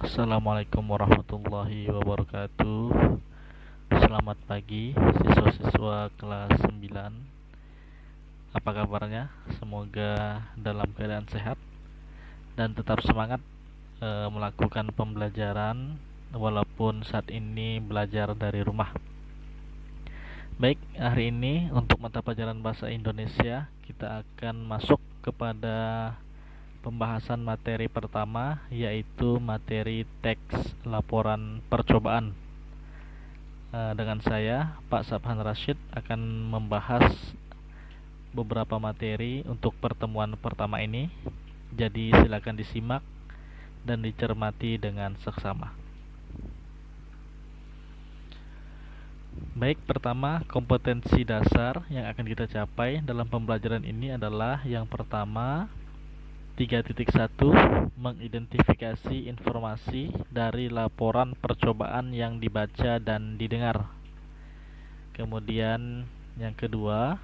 Assalamualaikum warahmatullahi wabarakatuh. Selamat pagi siswa-siswa kelas 9. Apa kabarnya? Semoga dalam keadaan sehat dan tetap semangat melakukan pembelajaran walaupun saat ini belajar dari rumah. Baik, hari ini untuk mata pelajaran bahasa Indonesia kita akan masuk kepada pembahasan materi pertama, yaitu materi teks laporan percobaan. Dengan saya, Pak Sabhan Rashid, akan membahas beberapa materi untuk pertemuan pertama ini. Jadi silakan disimak dan dicermati dengan seksama. Baik, pertama, kompetensi dasar yang akan kita capai dalam pembelajaran ini adalah yang pertama, 3.1 mengidentifikasi informasi dari laporan percobaan yang dibaca dan didengar. Kemudian yang kedua,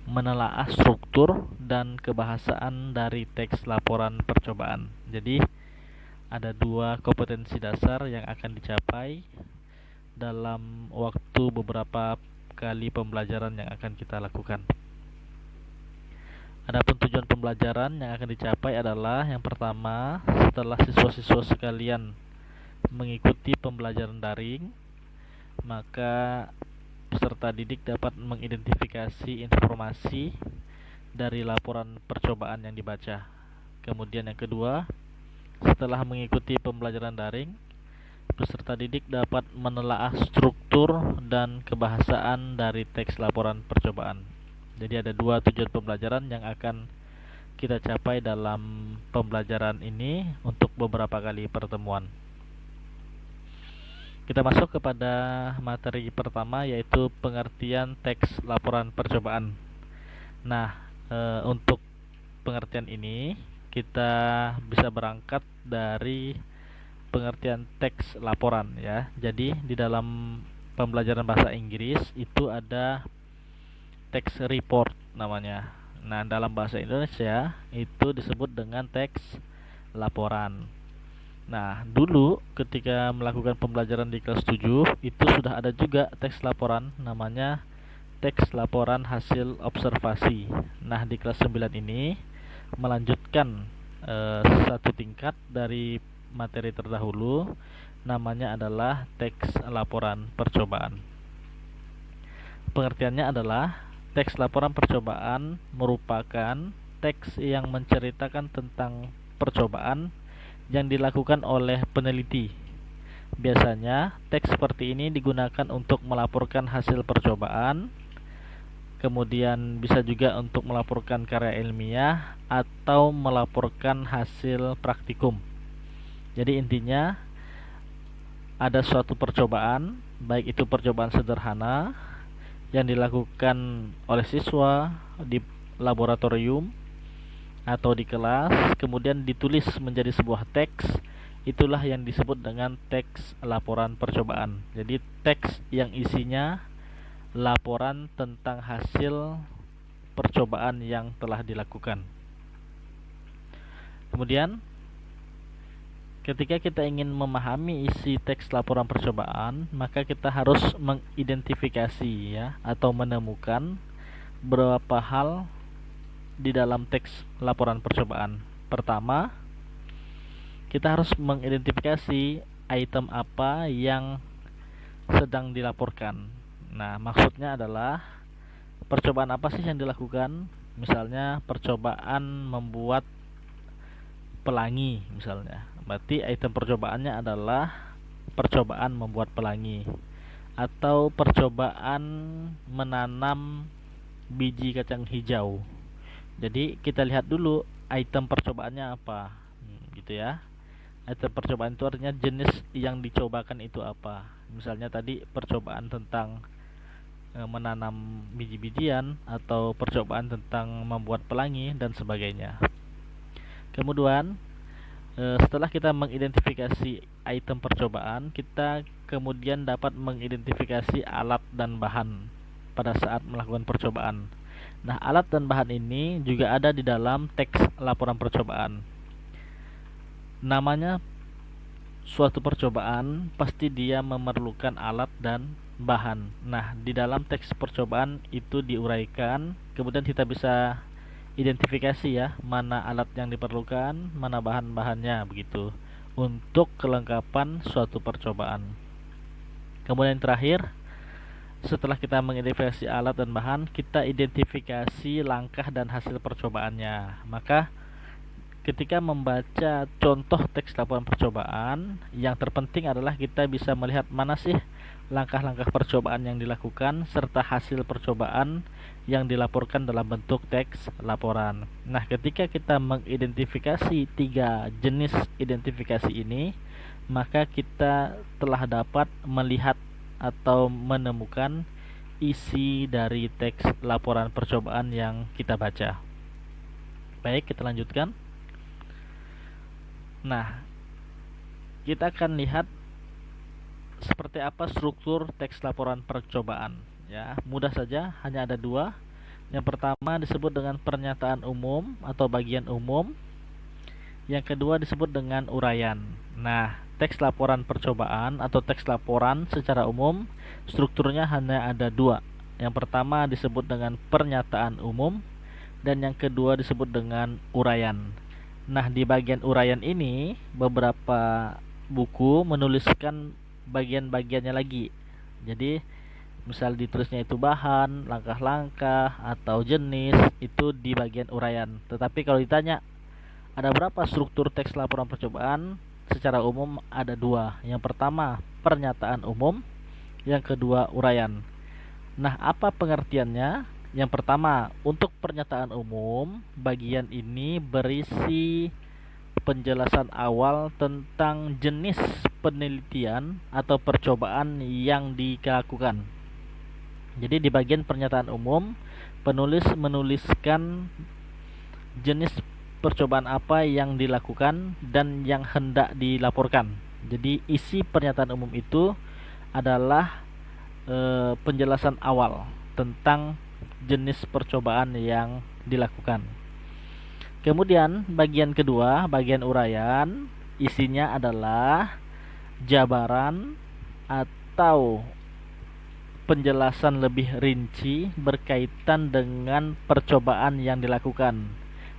menelaah struktur dan kebahasaan dari teks laporan percobaan. Jadi ada dua kompetensi dasar yang akan dicapai dalam waktu beberapa kali pembelajaran yang akan kita lakukan. Adapun tujuan pembelajaran yang akan dicapai adalah yang pertama, setelah siswa-siswa sekalian mengikuti pembelajaran daring, maka peserta didik dapat mengidentifikasi informasi dari laporan percobaan yang dibaca. Kemudian yang kedua, setelah mengikuti pembelajaran daring, peserta didik dapat menelaah struktur dan kebahasaan dari teks laporan percobaan. Jadi ada dua tujuan pembelajaran yang akan kita capai dalam pembelajaran ini untuk beberapa kali pertemuan. Kita masuk kepada materi pertama, yaitu pengertian teks laporan percobaan. Nah, untuk pengertian ini kita bisa berangkat dari pengertian teks laporan ya. Jadi di dalam pembelajaran bahasa Inggris itu ada teks report namanya. Nah, dalam bahasa Indonesia itu disebut dengan teks laporan. Nah, dulu ketika melakukan pembelajaran di kelas 7 itu sudah ada juga teks laporan, namanya teks laporan hasil observasi. Nah, di kelas 9 ini melanjutkan satu tingkat dari materi terdahulu, namanya adalah teks laporan percobaan. Pengertiannya adalah teks laporan percobaan merupakan teks yang menceritakan tentang percobaan yang dilakukan oleh peneliti. Biasanya teks seperti ini digunakan untuk melaporkan hasil percobaan, kemudian bisa juga untuk melaporkan karya ilmiah atau melaporkan hasil praktikum. Jadi intinya ada suatu percobaan, baik itu percobaan sederhana yang dilakukan oleh siswa di laboratorium atau di kelas, kemudian ditulis menjadi sebuah teks. Itulah yang disebut dengan teks laporan percobaan. Jadi teks yang isinya laporan tentang hasil percobaan yang telah dilakukan. Kemudian ketika kita ingin memahami isi teks laporan percobaan, maka kita harus mengidentifikasi ya atau menemukan beberapa hal di dalam teks laporan percobaan. Pertama, kita harus mengidentifikasi item apa yang sedang dilaporkan. Nah, maksudnya adalah percobaan apa sih yang dilakukan? Misalnya percobaan membuat pelangi misalnya. Berarti item percobaannya adalah percobaan membuat pelangi, atau percobaan menanam biji kacang hijau. Jadi kita lihat dulu item percobaannya apa, gitu ya. Item percobaan itu artinya jenis yang dicobakan itu apa. Misalnya tadi percobaan tentang menanam biji-bijian, atau percobaan tentang membuat pelangi dan sebagainya. Kemudian setelah kita mengidentifikasi item percobaan, kita kemudian dapat mengidentifikasi alat dan bahan pada saat melakukan percobaan. Nah, alat dan bahan ini juga ada di dalam teks laporan percobaan. Namanya suatu percobaan pasti dia memerlukan alat dan bahan. Nah, di dalam teks percobaan itu diuraikan, kemudian kita bisa identifikasi ya, mana alat yang diperlukan, mana bahan-bahannya begitu untuk kelengkapan suatu percobaan. Kemudian yang terakhir, setelah kita mengidentifikasi alat dan bahan, kita identifikasi langkah dan hasil percobaannya. Maka ketika membaca contoh teks laporan percobaan, yang terpenting adalah kita bisa melihat mana sih langkah-langkah percobaan yang dilakukan serta hasil percobaan yang dilaporkan dalam bentuk teks laporan. Nah, ketika kita mengidentifikasi 3 jenis identifikasi ini, maka kita telah dapat melihat atau menemukan isi dari teks laporan percobaan yang kita baca. Baik, kita lanjutkan. Nah, kita akan lihat seperti apa struktur teks laporan percobaan. Ya, mudah saja, hanya ada 2. Yang pertama disebut dengan pernyataan umum atau bagian umum. Yang kedua disebut dengan uraian. Nah, teks laporan percobaan atau teks laporan secara umum strukturnya hanya ada 2. Yang pertama disebut dengan pernyataan umum dan yang kedua disebut dengan uraian. Nah, di bagian uraian ini beberapa buku menuliskan bagian-bagiannya lagi. Jadi misal ditulisnya itu bahan, langkah-langkah, atau jenis, itu di bagian uraian. Tetapi kalau ditanya ada berapa struktur teks laporan percobaan, secara umum ada 2. Yang pertama pernyataan umum, yang kedua uraian. Nah, apa pengertiannya? Yang pertama, untuk pernyataan umum, bagian ini berisi penjelasan awal tentang jenis penelitian atau percobaan yang dilakukan. Jadi di bagian pernyataan umum, penulis menuliskan jenis percobaan apa yang dilakukan dan yang hendak dilaporkan. Jadi isi pernyataan umum itu adalah penjelasan awal tentang jenis percobaan yang dilakukan. Kemudian bagian kedua, bagian uraian, isinya adalah jabaran atau penjelasan lebih rinci berkaitan dengan percobaan yang dilakukan.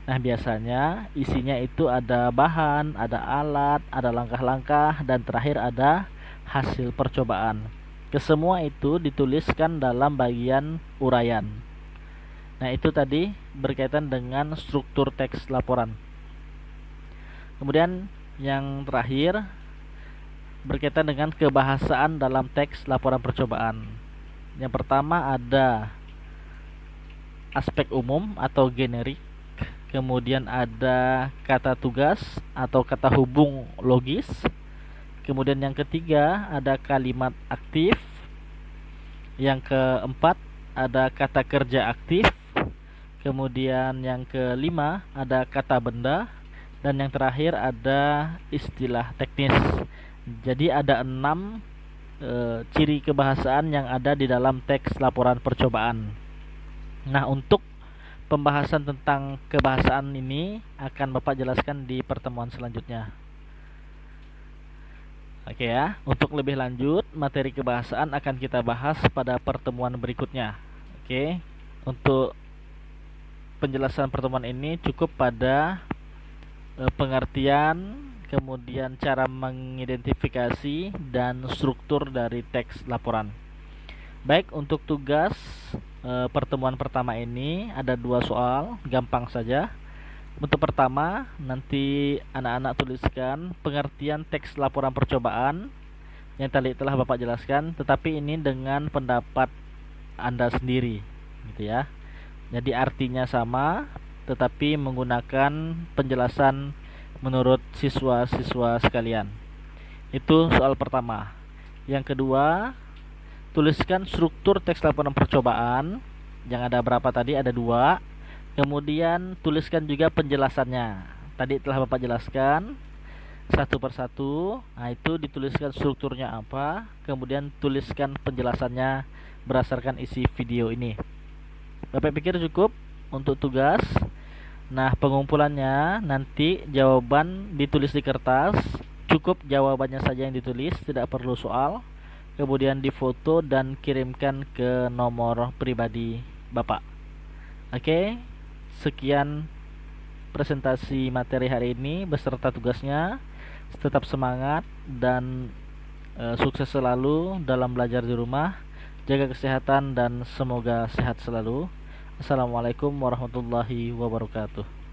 Nah, biasanya isinya itu ada bahan, ada alat, ada langkah-langkah, dan terakhir ada hasil percobaan. Kesemua itu dituliskan dalam bagian uraian. Nah, itu tadi berkaitan dengan struktur teks laporan. Kemudian yang terakhir berkaitan dengan kebahasaan dalam teks laporan percobaan. Yang pertama ada aspek umum atau generik, kemudian ada kata tugas atau kata hubung logis, kemudian yang ketiga ada kalimat aktif, yang keempat ada kata kerja aktif, kemudian yang kelima ada kata benda, dan yang terakhir ada istilah teknis. Jadi ada 6 ciri kebahasaan yang ada di dalam teks laporan percobaan. Nah, untuk pembahasan tentang kebahasaan ini akan Bapak jelaskan di pertemuan selanjutnya. Oke ya, untuk lebih lanjut materi kebahasaan akan kita bahas pada pertemuan berikutnya. Oke, untuk penjelasan pertemuan ini cukup pada pengertian, kemudian cara mengidentifikasi dan struktur dari teks laporan. Baik, untuk tugas pertemuan pertama ini ada 2 soal, gampang saja. Untuk pertama, nanti anak-anak tuliskan pengertian teks laporan percobaan yang tadi telah Bapak jelaskan, tetapi ini dengan pendapat Anda sendiri, gitu ya. Jadi artinya sama, tetapi menggunakan penjelasan menurut siswa-siswa sekalian. Itu soal pertama. Yang kedua, tuliskan struktur teks laporan percobaan. Yang ada berapa tadi? Ada 2. Kemudian tuliskan juga penjelasannya. Tadi telah Bapak jelaskan satu persatu. Nah, itu dituliskan strukturnya apa, kemudian tuliskan penjelasannya berdasarkan isi video ini. Bapak pikir cukup untuk tugas. Nah, pengumpulannya nanti jawaban ditulis di kertas, Cukup jawabannya saja yang ditulis, tidak perlu soal. Kemudian difoto dan kirimkan ke nomor pribadi Bapak. Oke, sekian presentasi materi hari ini beserta tugasnya. Tetap semangat dan sukses selalu dalam belajar di rumah. Jaga kesehatan dan semoga sehat selalu. Assalamualaikum warahmatullahi wabarakatuh.